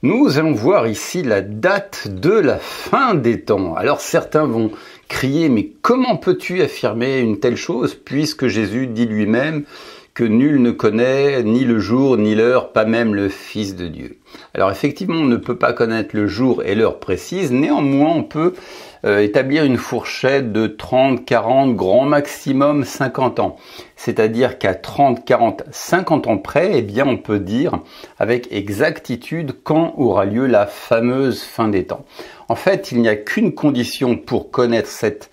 Nous allons voir ici la date de la fin des temps. Alors certains vont crier, mais comment peux-tu affirmer une telle chose puisque Jésus dit lui-même que nul ne connaît ni le jour ni l'heure, pas même le Fils de Dieu. Alors effectivement, on ne peut pas connaître le jour et l'heure précise, néanmoins on peut établir une fourchette de 30, 40, grand maximum 50 ans. C'est-à-dire qu'à 30, 40, 50 ans près, eh bien on peut dire avec exactitude quand aura lieu la fameuse fin des temps. En fait, il n'y a qu'une condition pour connaître cette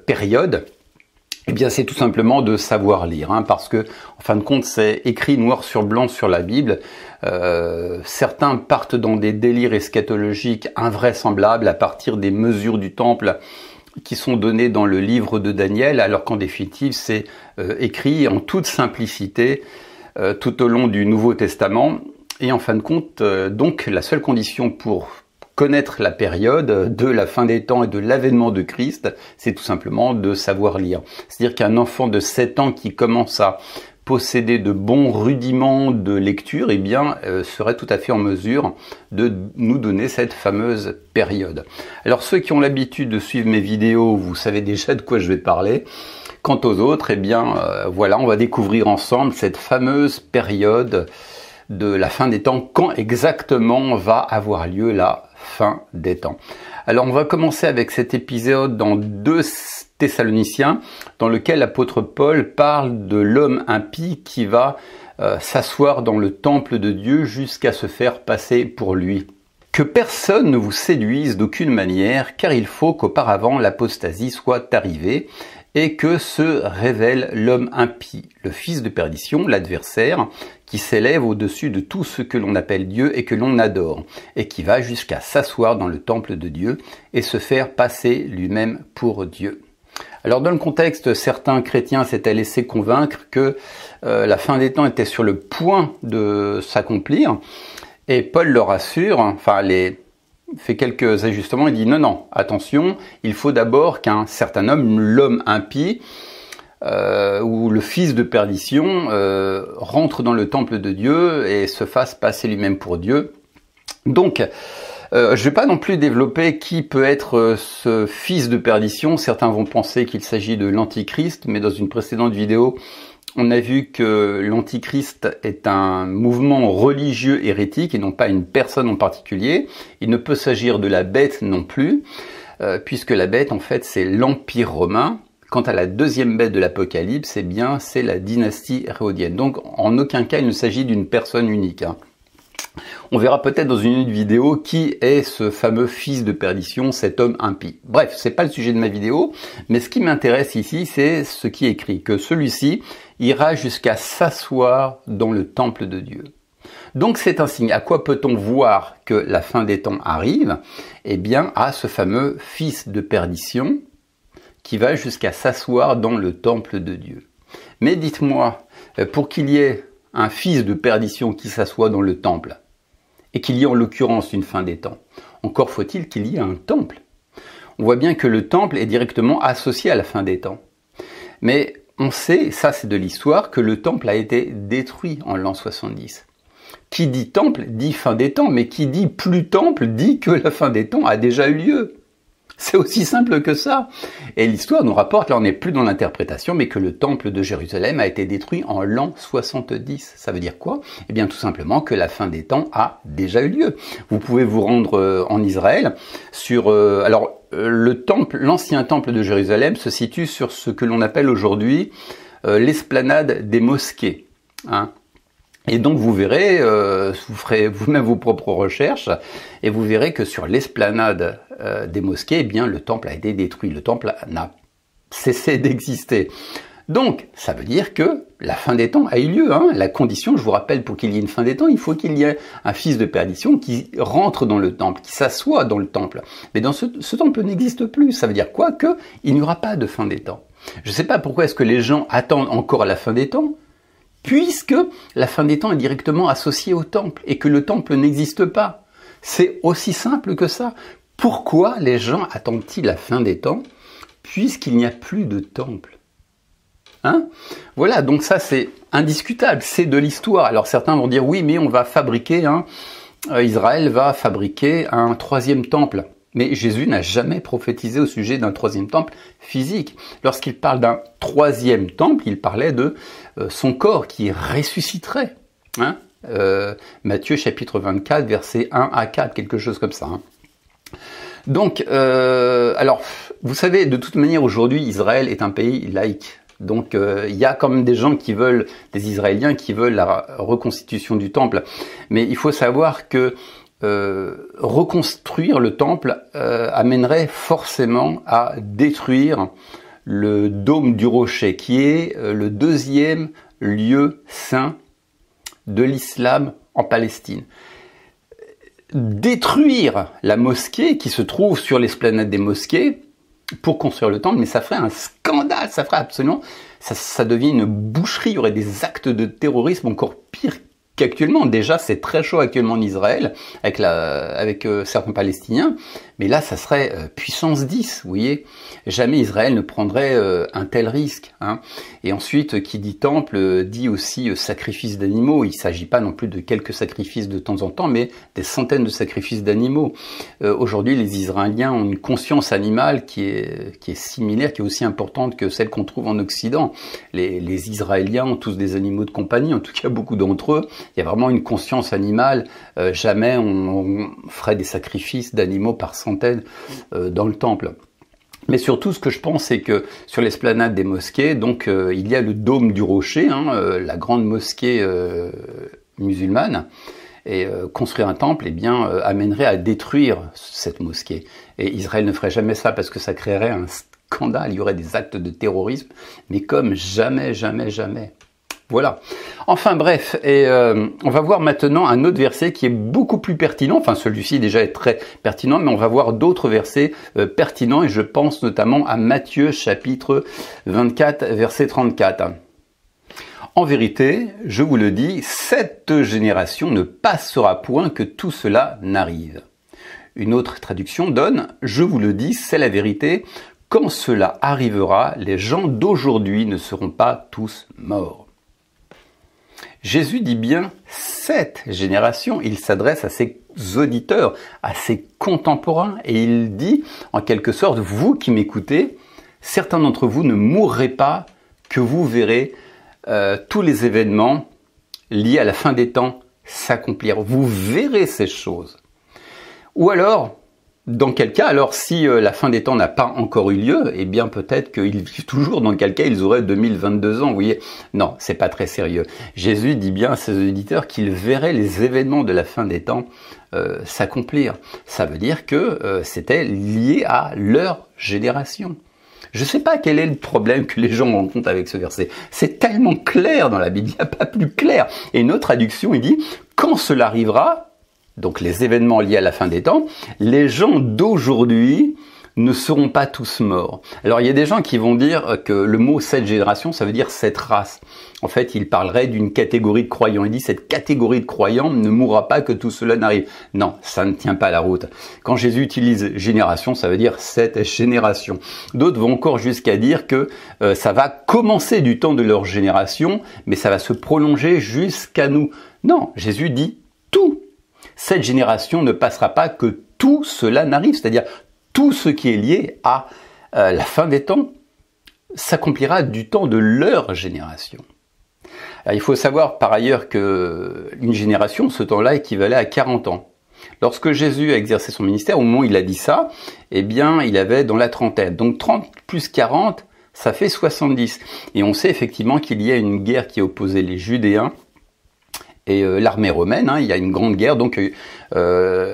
période. Eh bien, c'est tout simplement de savoir lire, parce que, en fin de compte, c'est écrit noir sur blanc sur la Bible. Certains partent dans des délires eschatologiques invraisemblables à partir des mesures du temple qui sont données dans le livre de Daniel, alors qu'en définitive, c'est écrit en toute simplicité tout au long du Nouveau Testament. Et en fin de compte, donc, la seule condition pour connaître la période de la fin des temps et de l'avènement de Christ, c'est tout simplement de savoir lire. C'est-à-dire qu'un enfant de 7 ans qui commence à posséder de bons rudiments de lecture, eh bien, serait tout à fait en mesure de nous donner cette fameuse période. Alors ceux qui ont l'habitude de suivre mes vidéos, vous savez déjà de quoi je vais parler. Quant aux autres, eh bien, voilà, on va découvrir ensemble cette fameuse période de la fin des temps, quand exactement va avoir lieu la fin des temps. Alors on va commencer avec cet épisode dans 2 Thessaloniciens, dans lequel l'apôtre Paul parle de l'homme impie qui va s'asseoir dans le temple de Dieu jusqu'à se faire passer pour lui. Que personne ne vous séduise d'aucune manière, car il faut qu'auparavant l'apostasie soit arrivée, et que se révèle l'homme impie, le fils de perdition, l'adversaire, qui s'élève au-dessus de tout ce que l'on appelle Dieu et que l'on adore, et qui va jusqu'à s'asseoir dans le temple de Dieu et se faire passer lui-même pour Dieu. Alors dans le contexte, certains chrétiens s'étaient laissés convaincre que la fin des temps était sur le point de s'accomplir, et Paul leur assure, fait quelques ajustements, il dit non, attention, il faut d'abord qu'un certain homme, l'homme impie, ou le fils de perdition, rentre dans le temple de Dieu et se fasse passer lui-même pour Dieu. Donc, je ne vais pas non plus développer qui peut être ce fils de perdition. Certains vont penser qu'il s'agit de l'Antichrist, mais dans une précédente vidéo, on a vu que l'Antichrist est un mouvement religieux hérétique et non pas une personne en particulier. Il ne peut s'agir de la bête non plus, puisque la bête, en fait, c'est l'Empire romain. Quant à la deuxième bête de l'Apocalypse, eh bien, c'est la dynastie hérodienne. Donc, en aucun cas, il ne s'agit d'une personne unique. On verra peut-être dans une autre vidéo qui est ce fameux fils de perdition, cet homme impie. Bref, c'est pas le sujet de ma vidéo, mais ce qui m'intéresse ici, c'est ce qui est écrit, que celui-ci ira jusqu'à s'asseoir dans le temple de Dieu. Donc c'est un signe. À quoi peut-on voir que la fin des temps arrive? Eh bien, à ce fameux fils de perdition qui va jusqu'à s'asseoir dans le temple de Dieu. Mais dites-moi, pour qu'il y ait un fils de perdition qui s'assoit dans le temple, et qu'il y ait en l'occurrence une fin des temps, encore faut-il qu'il y ait un temple. On voit bien que le temple est directement associé à la fin des temps. Mais on sait, ça c'est de l'histoire, que le temple a été détruit en l'an 70. Qui dit temple dit fin des temps, mais qui dit plus temple dit que la fin des temps a déjà eu lieu. C'est aussi simple que ça. Et l'histoire nous rapporte, là on n'est plus dans l'interprétation, mais que le temple de Jérusalem a été détruit en l'an 70. Ça veut dire quoi? Eh bien tout simplement que la fin des temps a déjà eu lieu. Vous pouvez vous rendre en Israël sur... le temple, l'ancien temple de Jérusalem se situe sur ce que l'on appelle aujourd'hui l'esplanade des mosquées. Et donc vous verrez, vous ferez vous-même vos propres recherches, et vous verrez que sur l'esplanade des mosquées, eh bien le temple a été détruit, le temple n'a cessé d'exister. Donc ça veut dire que la fin des temps a eu lieu. La condition, je vous rappelle, pour qu'il y ait une fin des temps, il faut qu'il y ait un fils de perdition qui rentre dans le temple, qui s'assoit dans le temple. Mais dans ce temple n'existe plus. Ça veut dire quoi? Que il n'y aura pas de fin des temps. Je ne sais pas pourquoi est-ce que les gens attendent encore à la fin des temps, puisque la fin des temps est directement associée au temple et que le temple n'existe pas. C'est aussi simple que ça. Pourquoi les gens attendent-ils la fin des temps puisqu'il n'y a plus de temple? Voilà, donc ça c'est indiscutable, c'est de l'histoire. Alors certains vont dire oui, mais on va fabriquer Israël va fabriquer un troisième temple. Mais Jésus n'a jamais prophétisé au sujet d'un troisième temple physique. Lorsqu'il parle d'un troisième temple, il parlait de son corps qui ressusciterait. Hein, Matthieu chapitre 24, versets 1 à 4, quelque chose comme ça. Hein. Donc, alors, vous savez, de toute manière, aujourd'hui, Israël est un pays laïque. Donc, il y a quand même des gens qui veulent, des Israéliens qui veulent la reconstitution du temple. Mais il faut savoir que reconstruire le temple amènerait forcément à détruire le dôme du rocher, qui est le deuxième lieu saint de l'islam en Palestine. Détruire la mosquée qui se trouve sur l'esplanade des mosquées pour construire le temple, mais ça ferait un scandale, ça ferait absolument, ça devient une boucherie, il y aurait des actes de terrorisme encore pires qu'actuellement. Déjà, c'est très chaud actuellement en Israël avec certains Palestiniens, mais là, ça serait puissance 10, vous voyez. Jamais Israël ne prendrait un tel risque. Hein. Et ensuite, qui dit temple, dit aussi sacrifice d'animaux. Il ne s'agit pas non plus de quelques sacrifices de temps en temps, mais des centaines de sacrifices d'animaux. Aujourd'hui, les Israéliens ont une conscience animale qui est similaire, qui est aussi importante que celle qu'on trouve en Occident. Les Israéliens ont tous des animaux de compagnie, en tout cas beaucoup d'entre eux. Il y a vraiment une conscience animale. Jamais on ferait des sacrifices d'animaux par centaines dans le temple. Mais surtout, ce que je pense, c'est que sur l'esplanade des mosquées, donc il y a le dôme du rocher, hein, la grande mosquée musulmane, et construire un temple, eh bien, amènerait à détruire cette mosquée. Et Israël ne ferait jamais ça parce que ça créerait un scandale, il y aurait des actes de terrorisme, mais comme jamais, jamais, jamais. Voilà. Enfin bref, et on va voir maintenant un autre verset qui est beaucoup plus pertinent. Enfin, celui-ci déjà est très pertinent, mais on va voir d'autres versets pertinents, et je pense notamment à Matthieu chapitre 24, verset 34. En vérité, je vous le dis, cette génération ne passera point que tout cela n'arrive. Une autre traduction donne « Je vous le dis, c'est la vérité, quand cela arrivera, les gens d'aujourd'hui ne seront pas tous morts. » Jésus dit bien cette génération, il s'adresse à ses auditeurs, à ses contemporains, et il dit en quelque sorte, vous qui m'écoutez, certains d'entre vous ne mourrez pas, que vous verrez tous les événements liés à la fin des temps s'accomplir. Vous verrez ces choses. Ou alors, dans quel cas, alors si la fin des temps n'a pas encore eu lieu, eh bien peut-être qu'ils vivent toujours, dans quel cas ils auraient 2022 ans, vous voyez. Non, c'est pas très sérieux. Jésus dit bien à ses auditeurs qu'ils verraient les événements de la fin des temps s'accomplir. Ça veut dire que c'était lié à leur génération. Je ne sais pas quel est le problème que les gens rencontrent avec ce verset. C'est tellement clair dans la Bible, il n'y a pas plus clair. Et une autre traduction, il dit « Quand cela arrivera », donc les événements liés à la fin des temps, les gens d'aujourd'hui ne seront pas tous morts. Alors il y a des gens qui vont dire que le mot « cette génération », ça veut dire « cette race ». En fait, il parlerait d'une catégorie de croyants. Il dit « cette catégorie de croyants ne mourra pas que tout cela n'arrive ». Non, ça ne tient pas la route. Quand Jésus utilise « génération », ça veut dire « cette génération ». D'autres vont encore jusqu'à dire que ça va commencer du temps de leur génération, mais ça va se prolonger jusqu'à nous. Non, Jésus dit « tout ». Cette génération ne passera pas que tout cela n'arrive, c'est-à-dire tout ce qui est lié à la fin des temps s'accomplira du temps de leur génération. Alors, il faut savoir par ailleurs qu'une génération, ce temps-là, équivalait à 40 ans. Lorsque Jésus a exercé son ministère, au moment où il a dit ça, eh bien, il avait dans la trentaine. Donc 30 plus 40, ça fait 70. Et on sait effectivement qu'il y a une guerre qui opposait les Judéens et l'armée romaine, hein, il y a une grande guerre, donc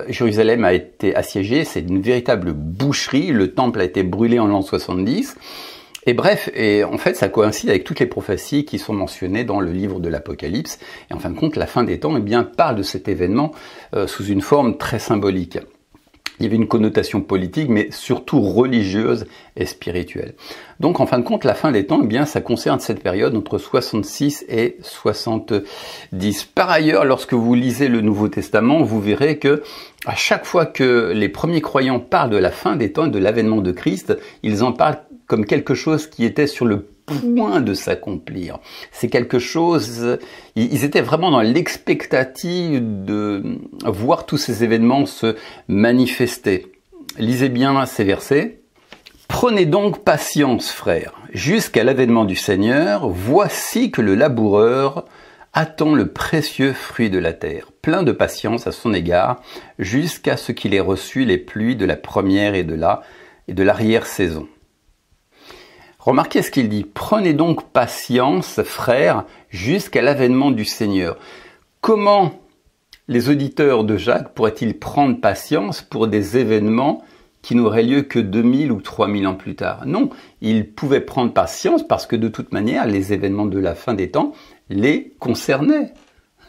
Jérusalem a été assiégée, c'est une véritable boucherie, le temple a été brûlé en l'an 70, et bref, et en fait ça coïncide avec toutes les prophéties qui sont mentionnées dans le livre de l'Apocalypse, et en fin de compte la fin des temps eh bien, parle de cet événement sous une forme très symbolique. Il y avait une connotation politique, mais surtout religieuse et spirituelle. Donc, en fin de compte, la fin des temps, eh bien, ça concerne cette période entre 66 et 70. Par ailleurs, lorsque vous lisez le Nouveau Testament, vous verrez que à chaque fois que les premiers croyants parlent de la fin des temps et de l'avènement de Christ, ils en parlent comme quelque chose qui était sur le point de s'accomplir. C'est quelque chose, ils étaient vraiment dans l'expectative de voir tous ces événements se manifester. Lisez bien ces versets. Prenez donc patience, frères, jusqu'à l'avènement du Seigneur. Voici que le laboureur attend le précieux fruit de la terre, plein de patience à son égard, jusqu'à ce qu'il ait reçu les pluies de la première et de l'arrière-saison. Remarquez ce qu'il dit. Prenez donc patience, frères, jusqu'à l'avènement du Seigneur. Comment les auditeurs de Jacques pourraient-ils prendre patience pour des événements qui n'auraient lieu que 2000 ou 3000 ans plus tard? Non, ils pouvaient prendre patience parce que de toute manière, les événements de la fin des temps les concernaient.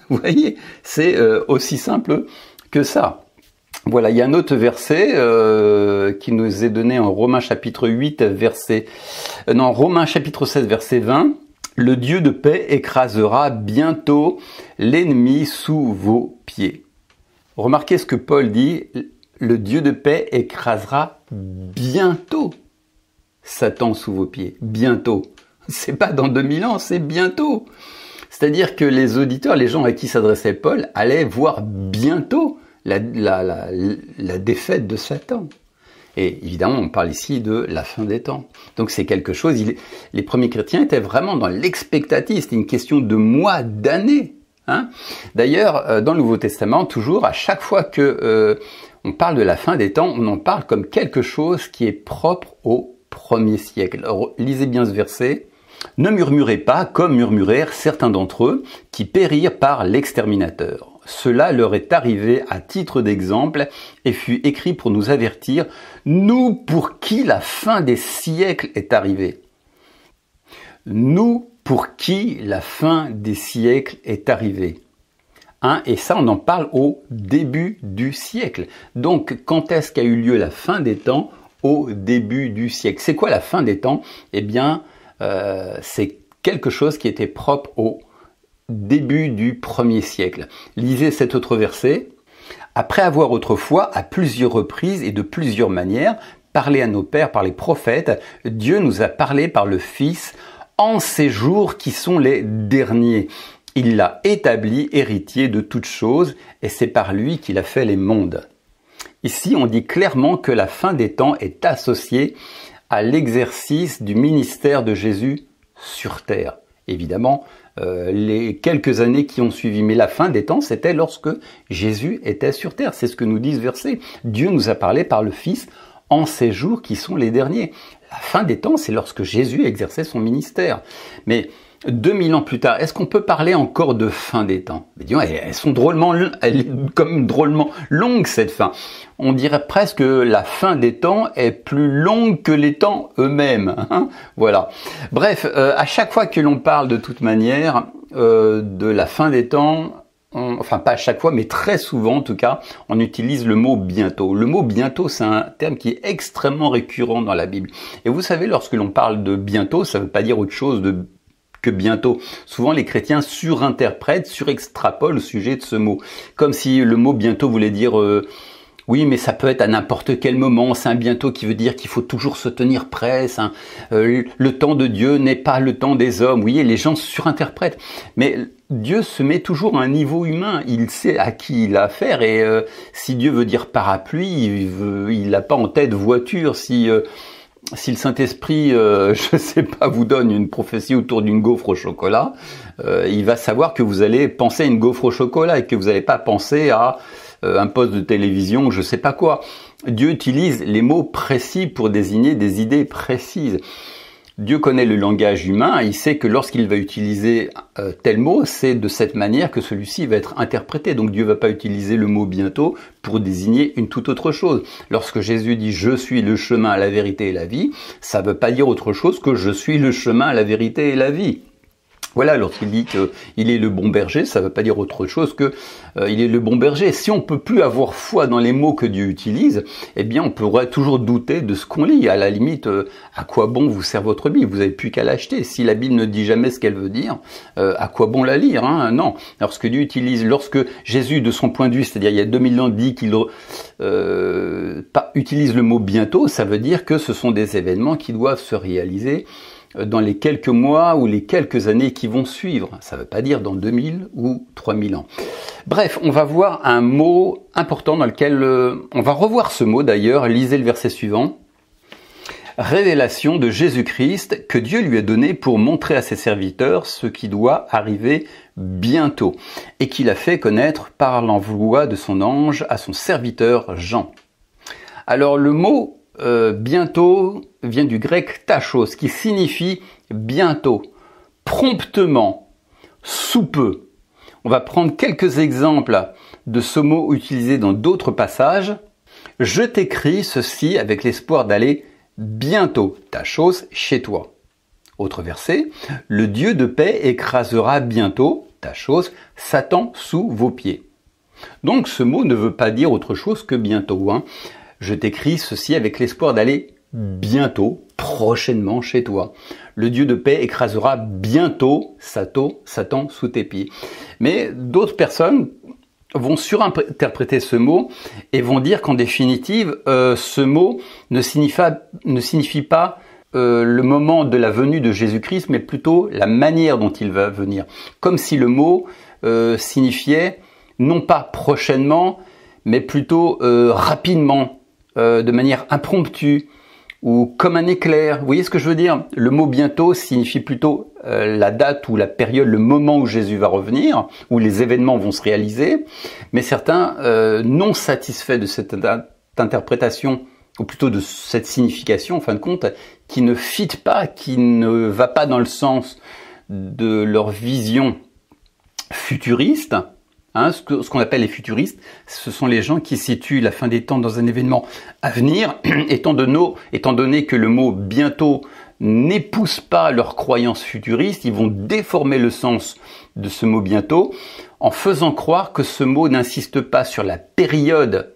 Vous voyez, c'est aussi simple que ça. Voilà, il y a un autre verset qui nous est donné en Romains chapitre 16 verset 20. Le Dieu de paix écrasera bientôt l'ennemi sous vos pieds. Remarquez ce que Paul dit, le Dieu de paix écrasera bientôt Satan sous vos pieds. Bientôt. C'est pas dans 2000 ans, c'est bientôt. C'est-à-dire que les auditeurs, les gens à qui s'adressait Paul, allaient voir bientôt la défaite de Satan. Et évidemment, on parle ici de la fin des temps. Donc c'est quelque chose, les premiers chrétiens étaient vraiment dans l'expectative, c'était une question de mois, d'années. Hein. D'ailleurs, dans le Nouveau Testament, toujours, à chaque fois que on parle de la fin des temps, on en parle comme quelque chose qui est propre au premier siècle. Alors, lisez bien ce verset. Ne murmurez pas comme murmurèrent certains d'entre eux qui périrent par l'exterminateur. Cela leur est arrivé à titre d'exemple et fut écrit pour nous avertir, nous pour qui la fin des siècles est arrivée. Nous pour qui la fin des siècles est arrivée. Hein, et ça, on en parle au début du siècle. Donc, quand est-ce qu'a eu lieu la fin des temps? Au début du siècle. C'est quoi la fin des temps? Eh bien, c'est quelque chose qui était propre au début du premier siècle. Lisez cet autre verset. Après avoir autrefois, à plusieurs reprises et de plusieurs manières, parlé à nos pères par les prophètes, Dieu nous a parlé par le Fils en ces jours qui sont les derniers. Il l'a établi héritier de toutes choses et c'est par lui qu'il a fait les mondes. Ici, on dit clairement que la fin des temps est associée à l'exercice du ministère de Jésus sur terre. Évidemment, les quelques années qui ont suivi, mais la fin des temps, c'était lorsque Jésus était sur terre. C'est ce que nous dit ce verset. Dieu nous a parlé par le Fils en ces jours qui sont les derniers. La fin des temps, c'est lorsque Jésus exerçait son ministère. Mais 2000 ans plus tard, est-ce qu'on peut parler encore de fin des temps? Mais disons, elles sont drôlement longues, cette fin. On dirait presque que la fin des temps est plus longue que les temps eux-mêmes. Hein, voilà. Bref, à chaque fois que l'on parle de toute manière de la fin des temps, enfin pas à chaque fois, mais très souvent en tout cas, on utilise le mot bientôt. Le mot bientôt, c'est un terme qui est extrêmement récurrent dans la Bible. Et vous savez, lorsque l'on parle de bientôt, ça ne veut pas dire autre chose que bientôt. Souvent, les chrétiens surinterprètent, surextrapolent au sujet de ce mot. Comme si le mot bientôt voulait dire oui, mais ça peut être à n'importe quel moment. C'est un bientôt qui veut dire qu'il faut toujours se tenir prêt. Le temps de Dieu n'est pas le temps des hommes. Vous voyez, les gens surinterprètent. Mais Dieu se met toujours à un niveau humain. Il sait à qui il a affaire. Et si Dieu veut dire parapluie, il n'a pas en tête voiture. Si le Saint-Esprit, je sais pas, vous donne une prophétie autour d'une gaufre au chocolat, il va savoir que vous allez penser à une gaufre au chocolat et que vous n'allez pas penser à un poste de télévision, je sais pas quoi. Dieu utilise les mots précis pour désigner des idées précises. Dieu connaît le langage humain, il sait que lorsqu'il va utiliser tel mot, c'est de cette manière que celui-ci va être interprété. Donc Dieu ne va pas utiliser le mot bientôt pour désigner une toute autre chose. Lorsque Jésus dit « je suis le chemin, la vérité et la vie », ça ne veut pas dire autre chose que « je suis le chemin, la vérité et la vie ». Voilà, lorsqu'il dit qu'il est le bon berger, ça ne veut pas dire autre chose que il est le bon berger. Si on peut plus avoir foi dans les mots que Dieu utilise, eh bien on pourrait toujours douter de ce qu'on lit. À la limite, à quoi bon vous sert votre Bible? Vous n'avez plus qu'à l'acheter. Si la Bible ne dit jamais ce qu'elle veut dire, à quoi bon la lire, hein? Non. Lorsque Dieu utilise, lorsque Jésus, de son point de vue, c'est-à-dire il y a 2000 ans, dit qu'il utilise le mot bientôt, ça veut dire que ce sont des événements qui doivent se réaliser dans les quelques mois ou les quelques années qui vont suivre. Ça ne veut pas dire dans 2000 ou 3000 ans. Bref, on va voir un mot important dans lequel on va revoir ce mot d'ailleurs. Lisez le verset suivant. Révélation de Jésus-Christ que Dieu lui a donné pour montrer à ses serviteurs ce qui doit arriver bientôt et qu'il a fait connaître par l'envoi de son ange à son serviteur Jean. Alors le mot bientôt vient du grec tachos qui signifie bientôt, promptement, sous peu. On va prendre quelques exemples de ce mot utilisé dans d'autres passages. Je t'écris ceci avec l'espoir d'aller bientôt, tachos, chez toi. Autre verset, le Dieu de paix écrasera bientôt, tachos, Satan sous vos pieds. Donc ce mot ne veut pas dire autre chose que bientôt. Je t'écris ceci avec l'espoir d'aller bientôt, prochainement chez toi. Le Dieu de paix écrasera bientôt Satan sous tes pieds. Mais d'autres personnes vont surinterpréter ce mot et vont dire qu'en définitive, ce mot ne signifie pas le moment de la venue de Jésus-Christ, mais plutôt la manière dont il va venir. Comme si le mot signifiait non pas prochainement, mais plutôt rapidement, de manière impromptue, ou comme un éclair. Vous voyez ce que je veux dire? Le mot bientôt signifie plutôt la date ou la période, le moment où Jésus va revenir, où les événements vont se réaliser. Mais certains, non satisfaits de cette interprétation, ou plutôt de cette signification, en fin de compte, qui ne fit pas, qui ne va pas dans le sens de leur vision futuriste. Ce qu'on appelle les futuristes, ce sont les gens qui situent la fin des temps dans un événement à venir, étant donné que le mot bientôt n'épouse pas leur croyance futuriste, ils vont déformer le sens de ce mot bientôt en faisant croire que ce mot n'insiste pas sur la période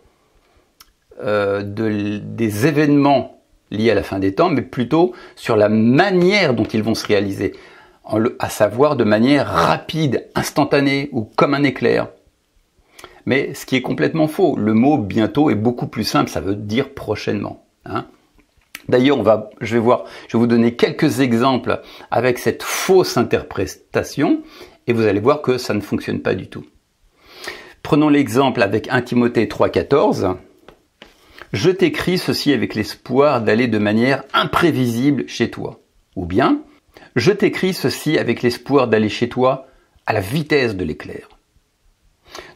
des événements liés à la fin des temps, mais plutôt sur la manière dont ils vont se réaliser. À savoir de manière rapide, instantanée ou comme un éclair. Mais ce qui est complètement faux, le mot bientôt est beaucoup plus simple, ça veut dire prochainement. D'ailleurs, je vais vous donner quelques exemples avec cette fausse interprétation et vous allez voir que ça ne fonctionne pas du tout. Prenons l'exemple avec 1 Timothée 3,14. Je t'écris ceci avec l'espoir d'aller de manière imprévisible chez toi. Ou bien, je t'écris ceci avec l'espoir d'aller chez toi à la vitesse de l'éclair.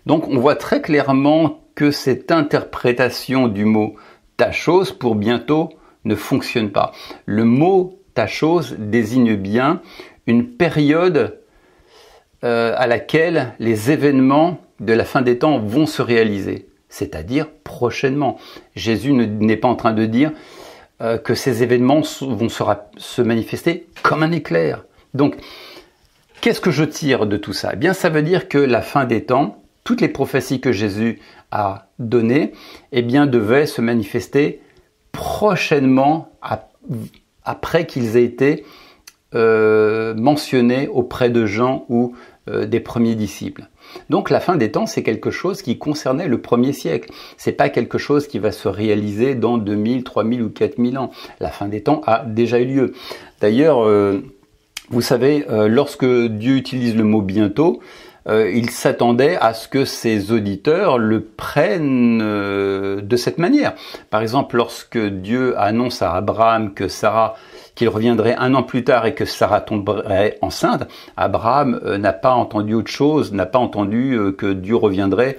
Donc on voit très clairement que cette interprétation du mot tachos pour bientôt ne fonctionne pas. Le mot tachos désigne bien une période à laquelle les événements de la fin des temps vont se réaliser, c'est-à-dire prochainement. Jésus n'est pas en train de dire que ces événements vont se manifester comme un éclair. Donc, qu'est-ce que je tire de tout ça? Eh bien, ça veut dire que la fin des temps, toutes les prophéties que Jésus a données, eh bien, devaient se manifester prochainement après qu'ils aient été mentionnés auprès de Jean ou des premiers disciples. Donc la fin des temps, c'est quelque chose qui concernait le premier siècle. C'est pas quelque chose qui va se réaliser dans 2000, 3000 ou 4000 ans. La fin des temps a déjà eu lieu. D'ailleurs, vous savez, lorsque Dieu utilise le mot bientôt, il s'attendait à ce que ses auditeurs le prennent de cette manière. Par exemple, lorsque Dieu annonce à Abraham qu'il reviendrait 1 an plus tard et que Sarah tomberait enceinte, Abraham n'a pas entendu autre chose, n'a pas entendu que Dieu reviendrait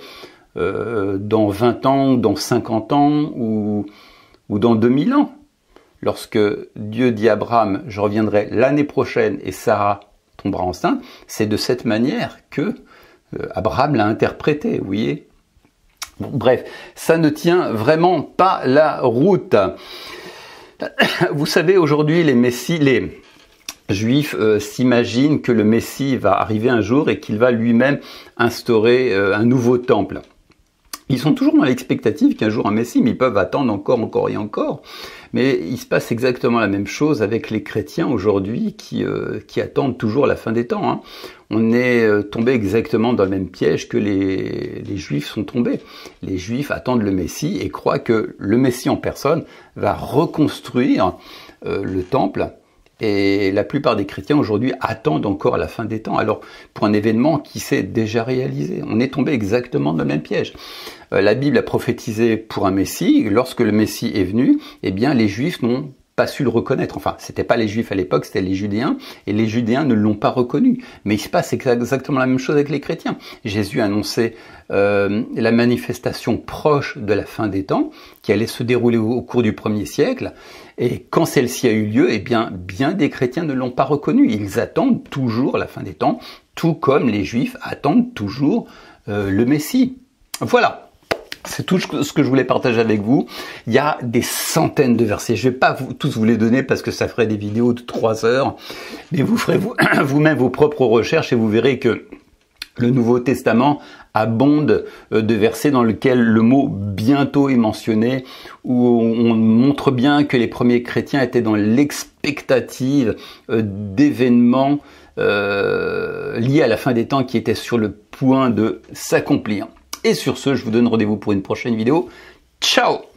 dans 20 ans, dans 50 ans ou dans 2000 ans. Lorsque Dieu dit à Abraham, je reviendrai l'année prochaine et Sarah tombera enceinte, c'est de cette manière que Abraham l'a interprété, vous voyez. Bon, bref, ça ne tient vraiment pas la route. Vous savez, aujourd'hui, les Juifs s'imaginent que le Messie va arriver un jour et qu'il va lui-même instaurer un nouveau temple. Ils sont toujours dans l'expectative qu'un jour un Messie, mais ils peuvent attendre encore et encore. Mais il se passe exactement la même chose avec les chrétiens aujourd'hui qui attendent toujours la fin des temps. On est tombé exactement dans le même piège que les Juifs sont tombés. Les Juifs attendent le Messie et croient que le Messie en personne va reconstruire le temple Et la plupart des chrétiens aujourd'hui attendent encore la fin des temps. Alors, pour un événement qui s'est déjà réalisé, on est tombé exactement dans le même piège. La Bible a prophétisé pour un Messie. Lorsque le Messie est venu, eh bien, les Juifs n'ont pas su le reconnaître. Enfin, c'était pas les Juifs à l'époque, c'était les Judéens, et les Judéens ne l'ont pas reconnu. Mais il se passe exactement la même chose avec les chrétiens. Jésus a annoncé la manifestation proche de la fin des temps, qui allait se dérouler au cours du 1er siècle, et quand celle-ci a eu lieu, eh bien des chrétiens ne l'ont pas reconnu. Ils attendent toujours la fin des temps, tout comme les Juifs attendent toujours le Messie. Voilà. C'est tout ce que je voulais partager avec vous. Il y a des centaines de versets. Je ne vais pas tous vous les donner parce que ça ferait des vidéos de 3 heures. Mais vous ferez vous-même vos propres recherches et vous verrez que le Nouveau Testament abonde de versets dans lesquels le mot bientôt est mentionné, où on montre bien que les premiers chrétiens étaient dans l'expectative d'événements liés à la fin des temps qui étaient sur le point de s'accomplir. Et sur ce, je vous donne rendez-vous pour une prochaine vidéo. Ciao!